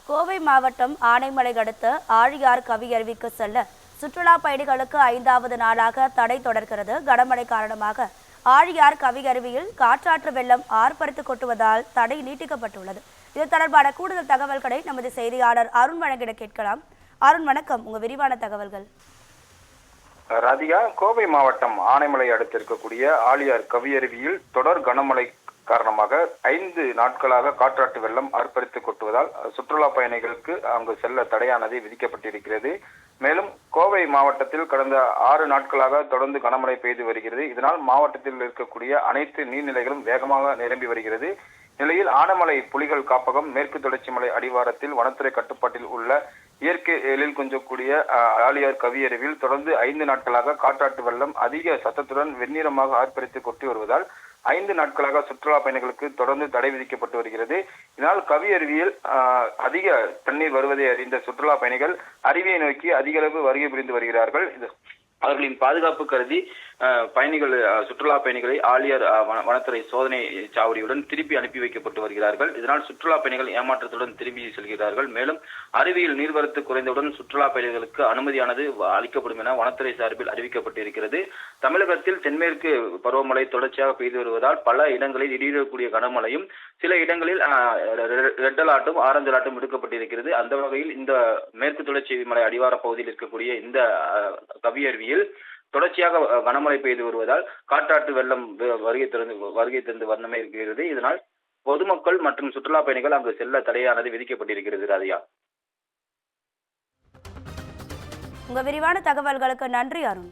கோவை மாவட்டம் ஆனைமலை அடுத்த ஆழியார் கவியருவிக்கு செல்ல சுற்றுலா பயணிகளுக்கு 5வது நாளாக தடை தொடர்கிறது. கனமழை காரணமாக ஆழியார் கவியருவியில் காற்றாற்று வெள்ளம் ஆர்ப்பரித்து கொட்டுவதால் தடை நீட்டிக்கப்பட்டுள்ளது. இது தொடர்பான கூடுதல் தகவல்களை நமது செய்தியாளர் அருண் வழங்கிட கேட்கலாம். அருண், வணக்கம். உங்க விரிவான தகவல்கள். ராதிகா, கோவை மாவட்டம் ஆனைமலை அடுத்து இருக்கக்கூடிய ஆழியார் கவியருவியில் தொடர் கனமழை காரணமாக 5 நாட்களாக காற்றாற்று வெள்ளம் ஆர்ப்பரித்து கொட்டுவதால் சுற்றுலா பயணிகளுக்கு அங்கு செல்ல தடையானது விதிக்கப்பட்டிருக்கிறது. மேலும் கோவை மாவட்டத்தில் கடந்த 6 நாட்களாக தொடர்ந்து கனமழை பெய்து வருகிறது. இதனால் மாவட்டத்தில் இருக்கக்கூடிய அனைத்து நீர்நிலைகளும் வேகமாக நிரம்பி வருகிறது. நிலையில் ஆனைமலை புலிகள் காப்பகம் மேற்கு தொடர்ச்சி மலை அடிவாரத்தில் வனத்துறை கட்டுப்பாட்டில் உள்ள இயற்கை எழில் கொஞ்சக்கூடிய ஆழியார் கவியருவியில் தொடர்ந்து 5 நாட்களாக காற்றாற்று வெள்ளம் அதிக சத்தத்துடன் வெண்ணிறமாக ஆர்ப்பரித்து கொட்டி வருவதால் 5 நாட்களாக சுற்றுலா பயணிகளுக்கு தொடர்ந்து தடை விதிக்கப்பட்டு வருகிறது. இதனால் கவியருவியில் அதிக தண்ணீர் வருவதை அறிந்த சுற்றுலா பயணிகள் அருவியை நோக்கி அதிக அளவு வருகை புரிந்து வருகிறார்கள். அவர்களின் பாதுகாப்பு கருதி பயணிகள் சுற்றுலா பயணிகளை ஆழியார் வனத்துறை சோதனை சாவடியுடன் திருப்பி அனுப்பி வைக்கப்பட்டு வருகிறார்கள். இதனால் சுற்றுலா பயணிகள் ஏமாற்றத்துடன் திரும்பி செல்கிறார்கள். மேலும் அருவியில் நீர்வரத்து குறைந்தவுடன் சுற்றுலா பயணிகளுக்கு அனுமதியானது அளிக்கப்படும் என வனத்துறை சார்பில் அறிவிக்கப்பட்டிருக்கிறது. தமிழகத்தில் தென்மேற்கு பருவமழை தொடர்ச்சியாக பெய்து வருவதால் பல இடங்களில் இடியக்கூடிய கனமழையும் சில இடங்களில் ரெட் அலர்ட்டும் ஆரஞ்சு அலர்ட்டும் விடுக்கப்பட்டிருக்கிறது. அந்த வகையில் இந்த மேற்கு தொடர்ச்சி மலை அடிவார பகுதியில் இருக்கக்கூடிய இந்த கவியருவியில் தொடர்ச்சியாக கனமழை பெய்து வருவதால் காற்றாற்று வெள்ளம் வருகை தந்து வண்ணமே இருக்கிறது. இதனால் பொதுமக்கள் மற்றும் சுற்றுலா பயணிகள் அங்கு செல்ல தடையானது விதிக்கப்பட்டிருக்கிறது. ராதிகா, உங்க விரிவான தகவல்களுக்கு நன்றி அருண்.